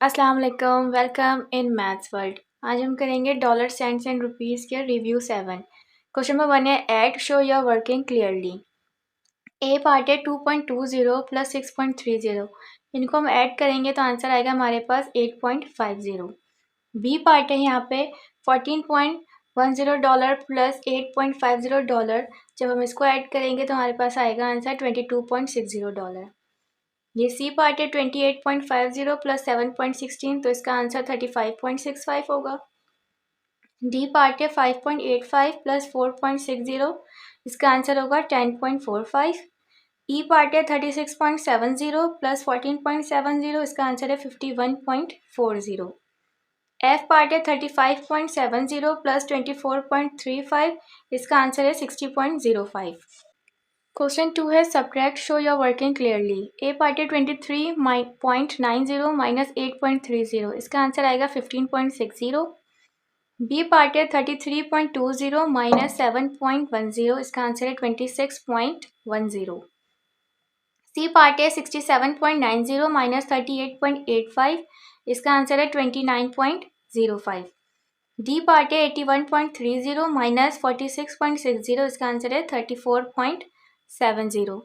अस्सलाम वालेकुम, welcome in maths world. आज हम करेंगे डॉलर, सेंट्स एंड रुपीज़ के रिव्यू 7। क्वेश्चन नंबर 1 है add show your working clearly. A part है 2.20 प्लस 6.30। इनको हम ऐड करेंगे तो आंसर आएगा हमारे पास 8.50। बी पार्ट है यहाँ पे $14.10 प्लस $8.50। जब हम इसको ऐड करेंगे तो हमारे पास आएगा आंसर $22.60। ये सी पार्ट है 28.50 प्लस 7.16, तो इसका आंसर 35.65 होगा। डी पार्ट है 5.85 प्लस 4.60, इसका आंसर होगा 10.45। ई पार्ट है 36.70 प्लस 14.70, इसका आंसर है 51.40। एफ पार्ट है 35.70 प्लस 24.35, इसका आंसर है 60.05। क्वेश्चन 2 है subtract show your working clearly. A part है 23.90 माइनस 8.30, इसका आंसर आएगा 15.60। बी पार्ट है 33.20 माइनस 7.10, इसका आंसर है 26.10। सी पार्ट है 67.90 माइनस 38.85, इसका आंसर है 29.05। डी पार्ट है 81.30 माइनस 46.60, इसका आंसर है 34.70।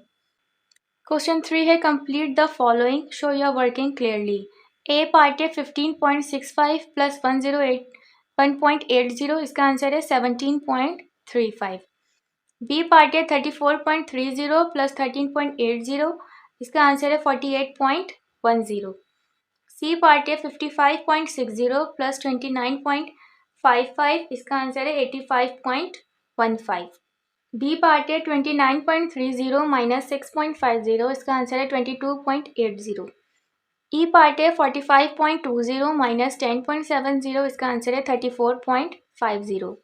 क्वेश्चन 3 है complete the following, show your working clearly. A part है 15.65 प्लस 1.80, इसका आंसर है 17.35। बी पार्ट है 34.30 प्लस 13.80, इसका आंसर है 48.10। सी पार्ट है 55.60 प्लस 29.55, इसका आंसर है 85.15। बी पार्ट है 29.30 माइनस 6.50, इसका आंसर है 22.80। ई पार्ट है 45.20 माइनस 10.70, इसका आंसर है 34.50।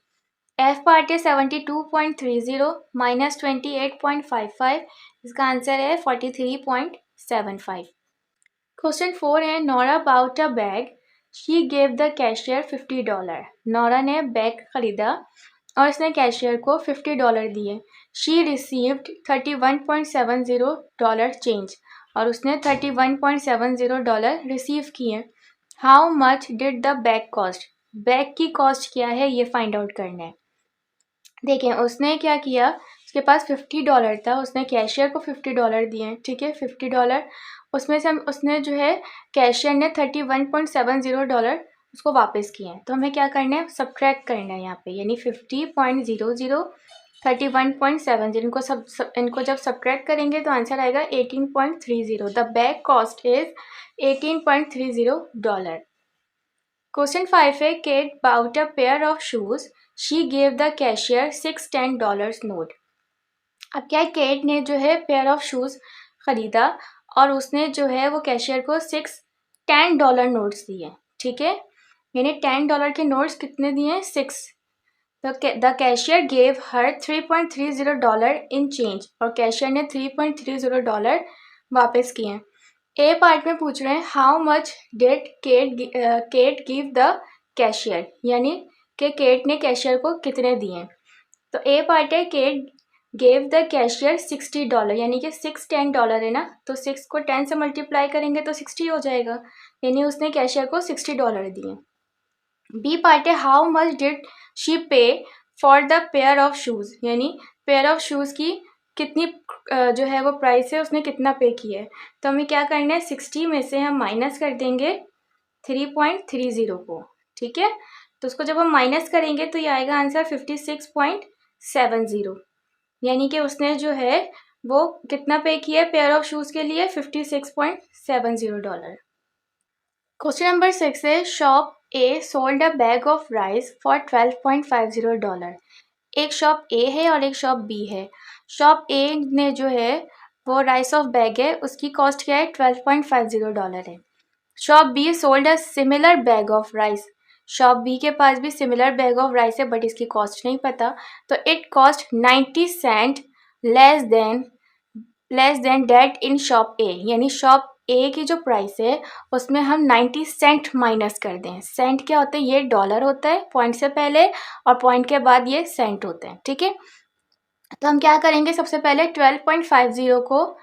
एफ पार्ट है 72.30 माइनस 28.55, इसका आंसर है 43.75। क्वेश्चन 4 है Nora bought a bag, she gave the cashier $50। Nora ने बैग खरीदा और इसने कैशियर को $50 दिए। शी रिसीव्ड $31.70 चेंज, और उसने $31.70 रिसीव किए। How much did the bag cost, bag की कॉस्ट क्या है ये फाइंड आउट करना है। देखें उसने क्या किया, उसके पास $50 था, उसने कैशियर को $50 दिए, ठीक है, $50। उसमें से उसने जो है कैशियर ने $31.70 उसको वापस किए हैं। तो हमें क्या करना है, सब्ट्रैक्ट करना है यहाँ पे, यानी 50.00 31.70, इनको जब सब्ट्रैक्ट करेंगे तो आंसर आएगा 18.30। The bag cost is $18.30। Question 5 है Kate bought a pair of shoes, she gave the cashier $6 note. अब क्या है, केट ने जो है पेयर ऑफ शूज खरीदा और उसने जो है वो कैशियर को $10 नोट्स दिए, ठीक है, यानी $10 के नोट्स कितने दिए, 6। The cashier gave her $3.30 in change, और कैशियर ने $3.30 वापस किए। ए पार्ट में पूछ रहे हैं how much did Kate give the cashier, यानी कि केट ने कैशियर को कितने दिए। तो ए पार्ट है केट गेव द कैशियर $60, यानी कि 6 $10 है ना, तो 6 को 10 से मल्टीप्लाई करेंगे तो 60 हो जाएगा, यानी उसने कैशियर को $60 दिए। बी पार्ट है हाउ मच डिड शी पे for the pair of shoes, यानी पेयर ऑफ शूज़ की कितनी जो है वो प्राइस है, उसने कितना पे किया है। तो हमें क्या करना है, 60 में से हम माइनस कर देंगे 3.30 को, ठीक है। तो उसको जब हम माइनस करेंगे तो ये आएगा आंसर 56.70, यानी कि उसने जो है वो कितना पे किया है पेयर ऑफ शूज़ के लिए, $56.70। क्वेश्चन नंबर 6 है shop A sold a bag of rice for $12.50। एक शॉप ए है और एक शॉप बी है। शॉप ए ने जो है वो राइस ऑफ बैग है, उसकी कॉस्ट क्या है, $12.50 है। Shop B sold a similar bag of rice, shop B के पास भी सिमिलर बैग ऑफ राइस है बट इसकी कॉस्ट नहीं पता, तो it cost 90 cent less than that in shop A, यानी शॉप ए की जो प्राइस है उसमें हम 90 सेंट माइनस कर दें। सेंट क्या होता है, ये डॉलर होता है पॉइंट से पहले और पॉइंट के बाद ये सेंट होते हैं, ठीक है। तो हम क्या करेंगे, सबसे पहले 12.50 को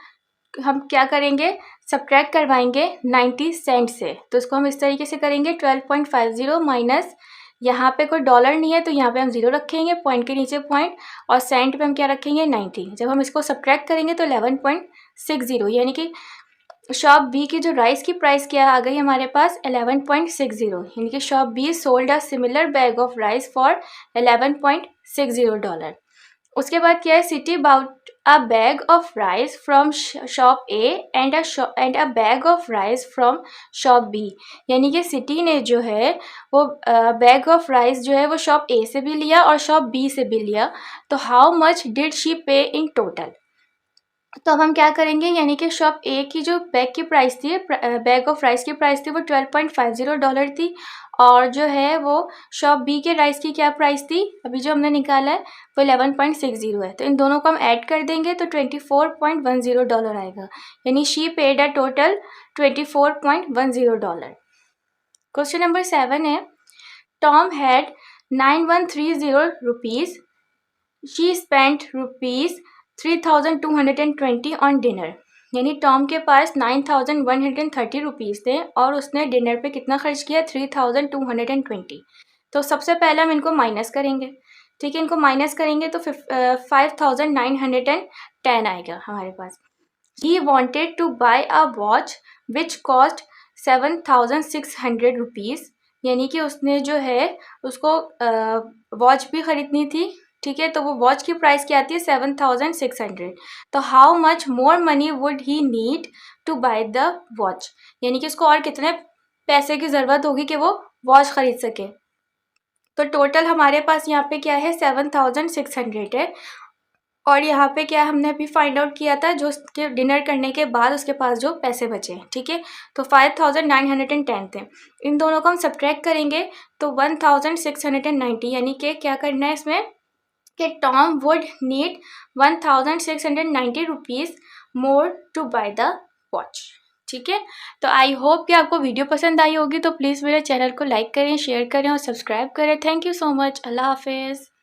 हम क्या करेंगे, सब्ट्रैक्ट करवाएंगे 90 सेंट से। तो इसको हम इस तरीके से करेंगे 12.50 माइनस, यहाँ पे कोई डॉलर नहीं है तो यहाँ पे हम 0 रखेंगे, पॉइंट के नीचे पॉइंट, और सेंट पे हम क्या रखेंगे 90। जब हम इसको सब्ट्रैक्ट करेंगे तो 11.60, यानी कि शॉप बी की जो राइस की प्राइस क्या आ गई हमारे पास 11.60, यानी कि shop B sold a similar bag of rice for 11.60 dollar. उसके बाद क्या है, Siti bought a bag of rice from shop A and a bag of rice from shop B, यानी कि सिटी ने जो है वो बैग ऑफ राइस जो है वो शॉप ए से भी लिया और शॉप बी से भी लिया। तो हाउ मच डिड शी पे इन टोटल। तो अब हम क्या करेंगे, यानी कि शॉप ए की जो बैग की प्राइस थी, बैग ऑफ राइस की प्राइस थी वो 12.50 डॉलर थी, और जो है वो शॉप बी के राइस की क्या प्राइस थी अभी जो हमने निकाला है वो 11.60 है। तो इन दोनों को हम ऐड कर देंगे तो 24.10 डॉलर आएगा, यानी she paid a total 24.10 dollar. Question number 7 है, Tom had 9130 rupees, she spent rupees 3220 on dinner, यानी टॉम के पास 9130 रुपीज़ थे और उसने डिनर पे कितना खर्च किया 3220। तो सबसे पहले हम इनको माइनस करेंगे, ठीक है, इनको माइनस करेंगे तो 5910 आएगा हमारे पास। He wanted to buy a watch which cost 7600 rupees, यानी कि उसने जो है उसको वॉच भी ख़रीदनी थी, ठीक है, तो वो वॉच की प्राइस क्या आती है 7600। तो how much more money would he need to buy the watch, यानी कि उसको और कितने पैसे की ज़रूरत होगी कि वो वॉच ख़रीद सके। तो टोटल हमारे पास यहाँ पे क्या है 7600 है, और यहाँ पे क्या हमने अभी फाइंड आउट किया था जो उसके डिनर करने के बाद उसके पास जो पैसे बचे, ठीक है, तो 5910 थे। इन दोनों को हम सब्ट्रैक्ट करेंगे तो 1690, यानी कि क्या करना है इसमें कि Tom would need 1690 rupees more to buy the watch, ठीक है। तो आई होप कि आपको वीडियो पसंद आई होगी, तो प्लीज़ मेरे चैनल को लाइक करें, शेयर करें और सब्सक्राइब करें। Thank you so much. अल्लाह हाफिज़।